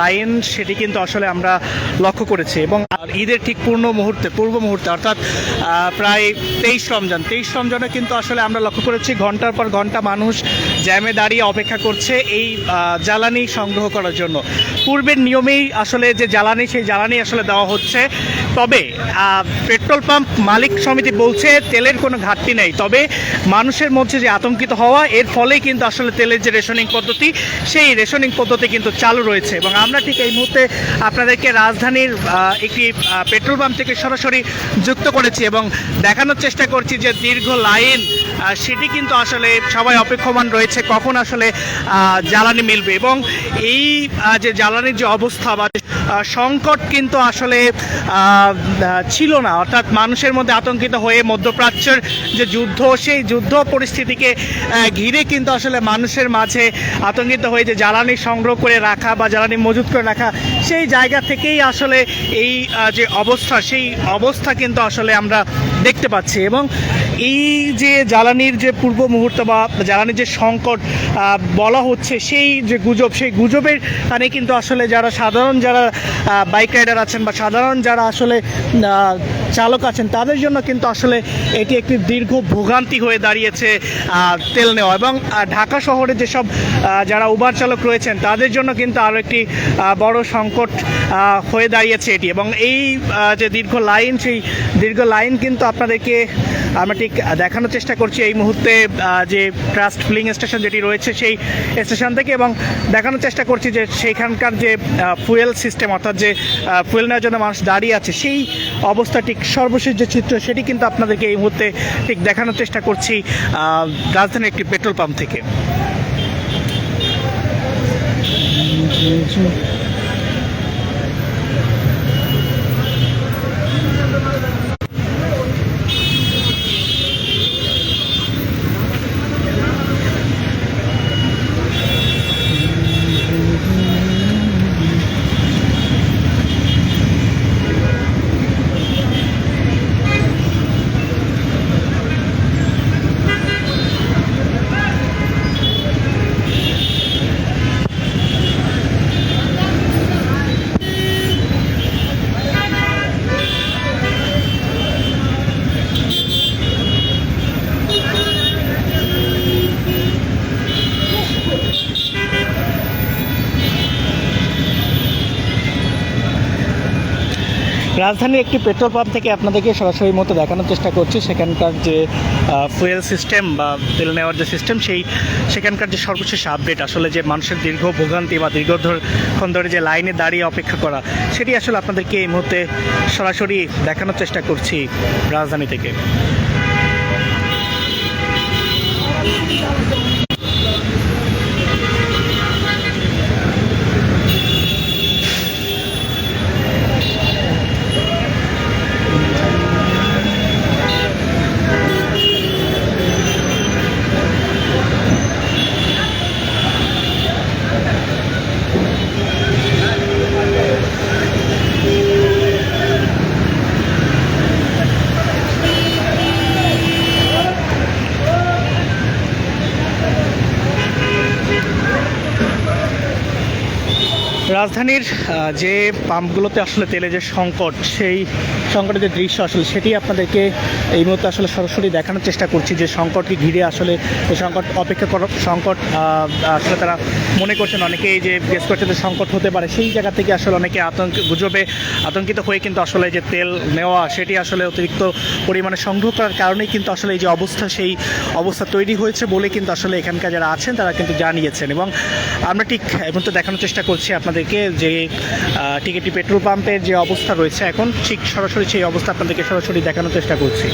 Line সেটি কিন্তু আসলে আমরা লক্ষ্য করেছি এবং ঈদের ঠিক পূর্ব মুহূর্তে অর্থাৎ প্রায় 23 রমজানে কিন্তু আসলে আমরা লক্ষ্য করেছি ঘন্টার পর ঘন্টা মানুষ জ্যামে দাঁড়িয়ে অপেক্ষা করছে এই জ্বালানি সংগ্রহ করার জন্য। পূর্বের নিয়মেই আসলে যে জ্বালানি সেই জ্বালানি আসলে দেওয়া হচ্ছে, তবে পেট্রোল পাম্প মালিক সমিতি বলছে তেলের কোনো ঘাটতি নেই, তবে মানুষের মধ্যে যে আতঙ্কিত হওয়া এর ফলেই কিন্তু আসলে তেলের যে রেশনিং পদ্ধতি সেই রেশনিং পদ্ধতি কিন্তু চালু রয়েছে। এবং আমরা ঠিক এই মুহূর্তে আপনাদেরকে রাজধানীর একটি পেট্রোল পাম্প থেকে সরাসরি যুক্ত করেছি এবং দেখানোর চেষ্টা করছি যে দীর্ঘ লাইন সেটি কিন্তু আসলে সবাই অপেক্ষমান রয়েছে কখন আসলে জ্বালানি মিলবে। এবং এই যে জ্বালানির যে অবস্থা বা সংকট কিন্তু আসলে ছিল না, অর্থাৎ মানুষের মধ্যে আতঙ্কিত হয়ে মধ্যপ্রাচ্যের যে যুদ্ধ সেই যুদ্ধ পরিস্থিতিকে ঘিরে কিন্তু আসলে মানুষের মাঝে আতঙ্কিত হয়ে যে জ্বালানি সংগ্রহ করে রাখা বা জ্বালানি মজুত করে রাখা সেই জায়গা থেকেই আসলে এই যে অবস্থা সেই অবস্থা কিন্তু আসলে আমরা দেখতে পাচ্ছি। এবং এই যে জ্বালানির যে পূর্ব মুহূর্ত বা জ্বালানির যে সংকট বলা হচ্ছে সেই যে গুজব, সেই গুজবের কারণে কিন্তু আসলে যারা বাইক রাইডার আছেন বা সাধারণ যারা আসলে চালক আছেন তাদের জন্য কিন্তু আসলে এটি একটি দীর্ঘ ভোগান্তি হয়ে দাঁড়িয়েছে তেল নেওয়া। এবং ঢাকা শহরে যেসব যারা উবার চালক রয়েছেন তাদের জন্য কিন্তু আরও একটি বড় সংকট হয়ে দাঁড়িয়েছে এটি। এবং এই যে দীর্ঘ লাইন সেই দীর্ঘ লাইন কিন্তু আপনাদেরকে আমরা ঠিক দেখানোর চেষ্টা করছি এই মুহূর্তে যে ট্রাস্ট ফিলিং স্টেশন যেটি রয়েছে সেই স্টেশন থেকে, এবং দেখানোর চেষ্টা করছি যে সেইখানকার যে ফুয়েল সিস্টেম অর্থাৎ যে ফুয়েল নেওয়ার জন্য মানুষ দাঁড়িয়ে আছে সেই অবস্থা ঠিক সর্বশেষ যে চিত্র সেটি কিন্তু আপনাদেরকে এই মুহূর্তে ঠিক দেখানোর চেষ্টা করছি রাজধানীর একটি পেট্রোল পাম্প থেকে। রাজধানীর একটি পেট্রোল পাম্প থেকে আপনাদেরকে সরাসরি মতো দেখানোর চেষ্টা করছি সেখানকার যে ফুয়েল সিস্টেম বা তেল নেওয়ার যে সিস্টেম সেখানকার যে সর্বশেষ আপডেট, আসলে যে মানুষের দীর্ঘ ভোগান্তি বা দীর্ঘক্ষণ ধরে যে লাইনে দাঁড়িয়ে অপেক্ষা করা সেটি আসলে আপনাদেরকে এই মুহূর্তে সরাসরি দেখানোর চেষ্টা করছি রাজধানী থেকে। রাজধানীর যে পাম্পগুলোতে আসলে তেলে যে সংকট সেই সংকটের যে দৃশ্য আসলে সেটি আপনাদেরকে এই মুহূর্তে আসলে সরাসরি দেখানোর চেষ্টা করছি যে সংকটকে ঘিরে আসলে এই সংকট আসলে তারা মনে করছেন, অনেকেই যে গেস করছে যে সংকট হতে পারে সেই জায়গা থেকে আসলে অনেকে গুজবে আতঙ্কিত হয়ে কিন্তু আসলে যে তেল নেওয়া সেটি আসলে অতিরিক্ত পরিমাণে সংগ্রহ করার কারণেই কিন্তু আসলে এই যে অবস্থা সেই অবস্থা তৈরি হয়েছে বলে কিন্তু আসলে এখানকার যারা আছেন তারা কিন্তু জানিয়েছেন। এবং আমরা ঠিক এখন তো দেখানোর চেষ্টা করছি আপনাদেরকে যে ঠিক একটি পেট্রোল পাম্পের যে অবস্থা রয়েছে এখন ঠিক সরাসরি সেই অবস্থা আপনাদেরকে সরাসরি দেখানোর চেষ্টা করছি।